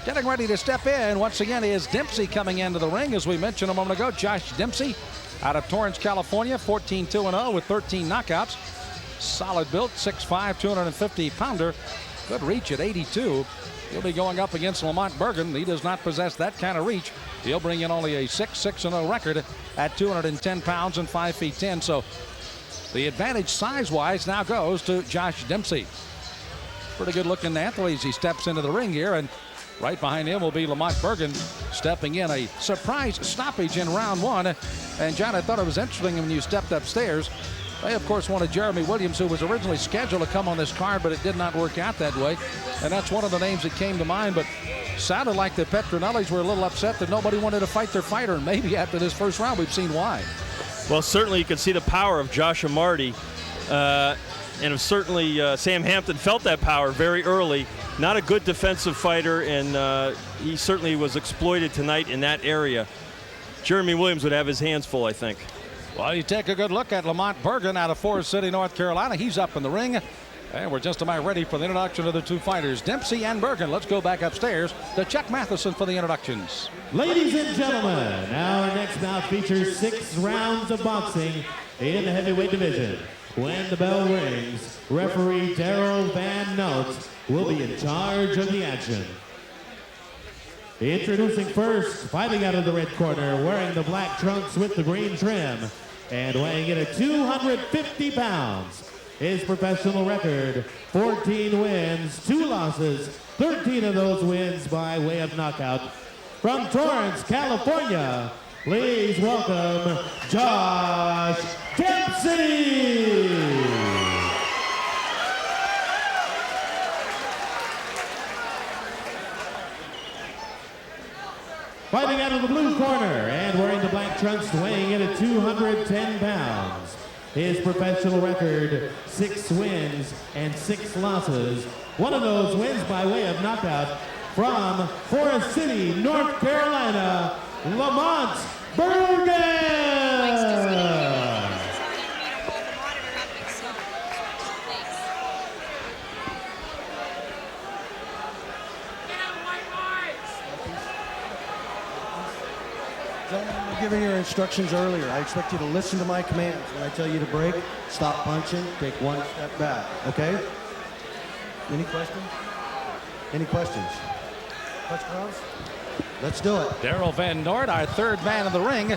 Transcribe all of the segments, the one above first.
Getting ready to step in once again is Dempsey coming into the ring. As we mentioned a moment ago, Josh Dempsey out of Torrance, California, 14-2-0 with 13 knockouts. Solid built, 6'5", 250-pounder. Good reach at 82. He'll be going up against Lamont Burgin. He does not possess that kind of reach. He'll bring in only a 6-6-0 record at 210 pounds and 5'10". So the advantage size-wise now goes to Josh Dempsey. Pretty good looking athlete as he steps into the ring here, and right behind him will be Lamont Burgin stepping in. A surprise stoppage in round one. And John, I thought it was interesting when you stepped upstairs. They, of course, wanted Jeremy Williams, who was originally scheduled to come on this card, but it did not work out that way. And that's one of the names that came to mind. But sounded like the Petronellis were a little upset that nobody wanted to fight their fighter. And maybe after this first round, we've seen why. Well, certainly you can see the power of Josh Amarty. And certainly Sam Hampton felt that power very early. Not a good defensive fighter, and he certainly was exploited tonight in that area. Jeremy Williams would have his hands full, I think. Well, you take a good look at Lamont Burgin out of Forest City, North Carolina. He's up in the ring. And we're just about ready for the introduction of the two fighters, Dempsey and Burgin. Let's go back upstairs to Chuck Matheson for the introductions. Ladies and gentlemen, our next bout features 6 rounds of boxing in the heavyweight division. When the bell rings, referee Daryl Van Noot will be in charge of the action. Introducing first, fighting out of the red corner, wearing the black trunks with the green trim, and weighing in at 250 pounds. His professional record, 14 wins, 2 losses, 13 of those wins by way of knockout. From Torrance, California, please welcome Josh Dempsey. Fighting out of the blue corner and wearing the black trunks, weighing in at 210 pounds. His professional record, 6 wins and 6 losses. One of those wins by way of knockout. From Forest City, North Carolina, Lamont Burgin. I'm giving your instructions earlier. I expect you to listen to my commands. When I tell you to break, stop punching, take 1 step back, okay? Any questions? Any questions? Questions? Let's do it. Daryl Van Noot, our third man in the ring,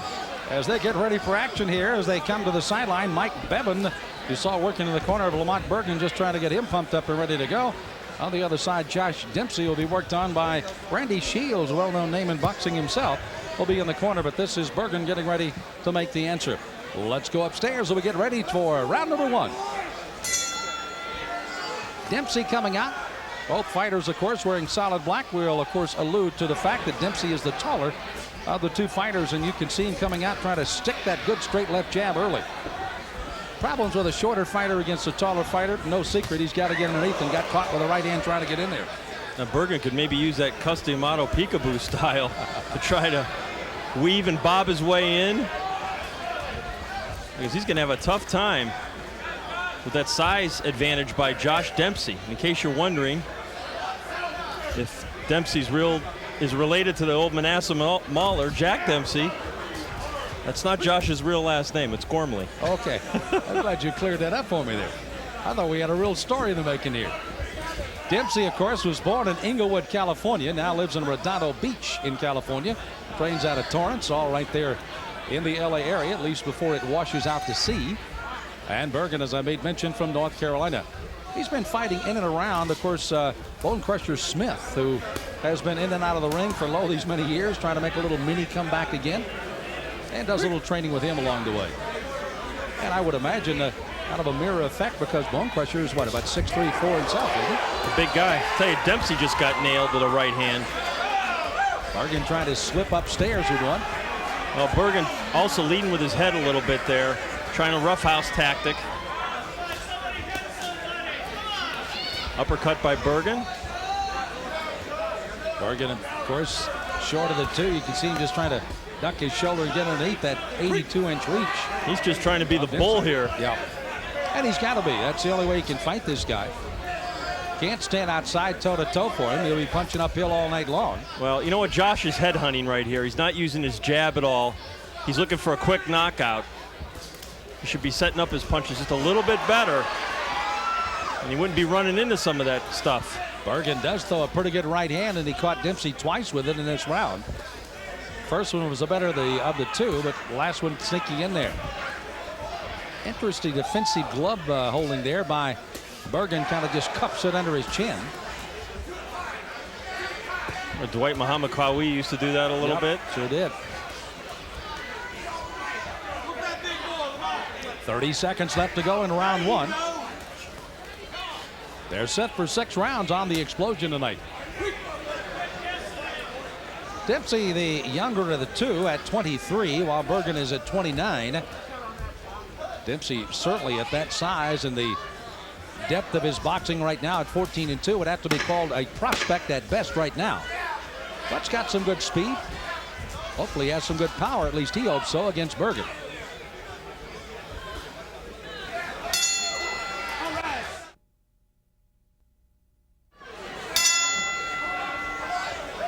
as they get ready for action here as they come to the sideline. Mike Bevan, you saw working in the corner of Lamont Burgin, just trying to get him pumped up and ready to go. On the other side, Josh Dempsey will be worked on by Randy Shields, a well-known name in boxing himself. Will be in the corner, but this is Burgin getting ready to make the answer. Let's go upstairs as we get ready for round number 1. Dempsey coming out. Both fighters, of course, wearing solid black. We'll, of course, allude to the fact that Dempsey is the taller of the two fighters, and you can see him coming out trying to stick that good straight left jab early. Problems with a shorter fighter against a taller fighter, no secret. He's got to get underneath and got caught with the right hand trying to get in there. Now Burgin could maybe use that Customato peekaboo style to try to weave and bob his way in, because he's going to have a tough time with that size advantage by Josh Dempsey. In case you're wondering if Dempsey's is related to the old Manasseh Mauler, Jack Dempsey. That's not Josh's real last name. It's Gormley. Okay. I'm glad you cleared that up for me there. I thought we had a real story in the making here. Dempsey, of course, was born in Inglewood, California, now lives in Redondo Beach in California. Trains out of Torrance, all right there in the LA area, at least before it washes out to sea. And Burgin, as I made mention, from North Carolina. He's been fighting in and around, of course, Bone Crusher Smith, who has been in and out of the ring for these many years, trying to make a little mini comeback again, and does a little training with him along the way. And I would imagine kind of a mirror effect, because Bone Crusher is, what, about 6'3", 4 himself, isn't he? A big guy. I'll tell you, Dempsey just got nailed with a right hand. Burgin trying to slip upstairs with one. Well, Burgin also leading with his head a little bit there, trying a roughhouse tactic. Uppercut by Burgin. Burgin, of course, short of the 2. You can see him just trying to duck his shoulder and get underneath that 82-inch reach. He's just trying to be the bull here. Yeah. And he's got to be. That's the only way he can fight this guy. Can't stand outside toe-to-toe for him. He'll be punching uphill all night long. Well, you know what? Josh is headhunting right here. He's not using his jab at all. He's looking for a quick knockout. He should be setting up his punches just a little bit better, and he wouldn't be running into some of that stuff. Burgin does throw a pretty good right hand, and he caught Dempsey twice with it in this round. First one was the better of the two, but the last one sneaking in there. Interesting defensive glove holding there by Burgin. Kind of just cups it under his chin. Dwight Muhammad Qawi used to do that a little bit. Sure did. 30 seconds left to go in round one. They're set for 6 rounds on the explosion tonight. Dempsey, the younger of the two, at 23, while Burgin is at 29. Dempsey certainly at that size and the depth of his boxing right now at 14-2 would have to be called a prospect at best right now. But's got some good speed. Hopefully he has some good power, at least he hopes so, against Burgin.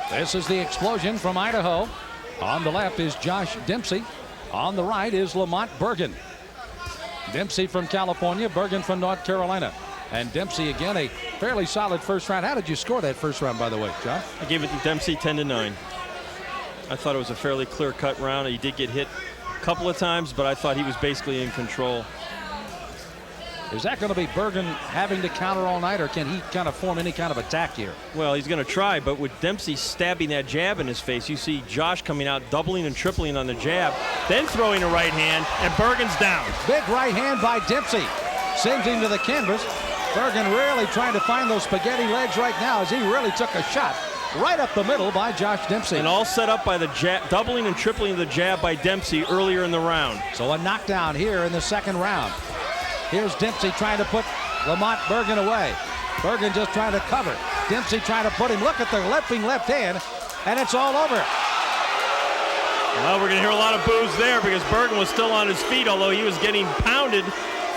This is the explosion from Idaho. On the left is Josh Dempsey. On the right is Lamont Burgin. Dempsey from California, Burgin from North Carolina. And Dempsey again, a fairly solid first round. How did you score that first round, by the way, John? I gave it to Dempsey 10-9. I thought it was a fairly clear-cut round. He did get hit a couple of times, but I thought he was basically in control. Is that going to be Burgin having to counter all night, or can he kind of form any kind of attack here? Well, he's going to try, but with Dempsey stabbing that jab in his face, you see Josh coming out, doubling and tripling on the jab, then throwing a right hand, and Burgin's down. Big right hand by Dempsey. Sends him to the canvas. Burgin really trying to find those spaghetti legs right now as he really took a shot right up the middle by Josh Dempsey. And all set up by the jab, doubling and tripling the jab by Dempsey earlier in the round. So a knockdown here in the second round. Here's Dempsey trying to put Lamont Burgin away. Burgin just trying to cover. Dempsey trying to put him. Look at the leaping left hand, and it's all over. Well, we're going to hear a lot of boos there because Burgin was still on his feet, although he was getting pounded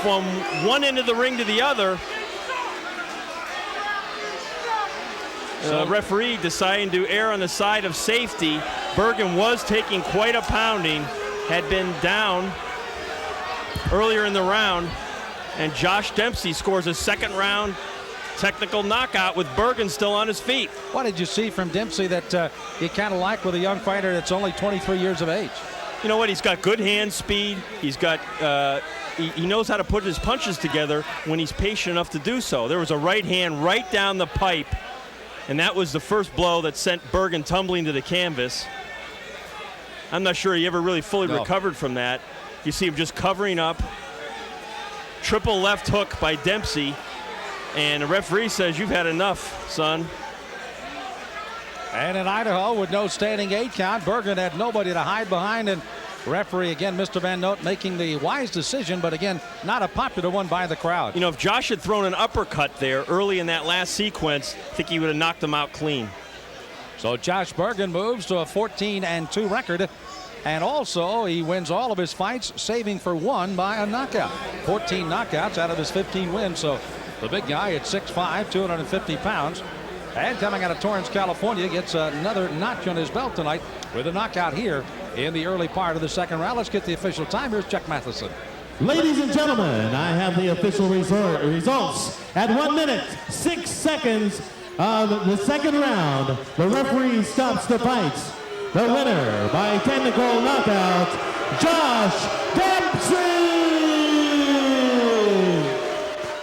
from one end of the ring to the other. The referee deciding to err on the side of safety. Burgin was taking quite a pounding, had been down earlier in the round, and Josh Dempsey scores a second round technical knockout with Burgin still on his feet. What did you see from Dempsey that you kind of like with a young fighter that's only 23 years of age? You know what? He's got good hand speed. He's got he knows how to put his punches together when he's patient enough to do so. There was a right hand right down the pipe, and that was the first blow that sent Burgin tumbling to the canvas. I'm not sure he ever really fully recovered from that. You see him just covering up. Triple left hook by Dempsey, and the referee says, "You've had enough, son." And in Idaho, with no standing 8 count, Burgin had nobody to hide behind, and referee again, Mr. Van Note, making the wise decision, but again, not a popular one by the crowd. You know, if Josh had thrown an uppercut there early in that last sequence, I think he would have knocked him out clean. So Josh Burgin moves to a 14-2 record. And also, he wins all of his fights, saving for one by a knockout. 14 knockouts out of his 15 wins. So the big guy at 6'5", 250 pounds. And coming out of Torrance, California, gets another notch on his belt tonight with a knockout here in the early part of the second round. Let's get the official time. Here's Chuck Matheson. Ladies and gentlemen, I have the official results at 1 minute, 6 seconds of the second round. The referee stops the fight. The winner by technical knockout, Josh Dempsey!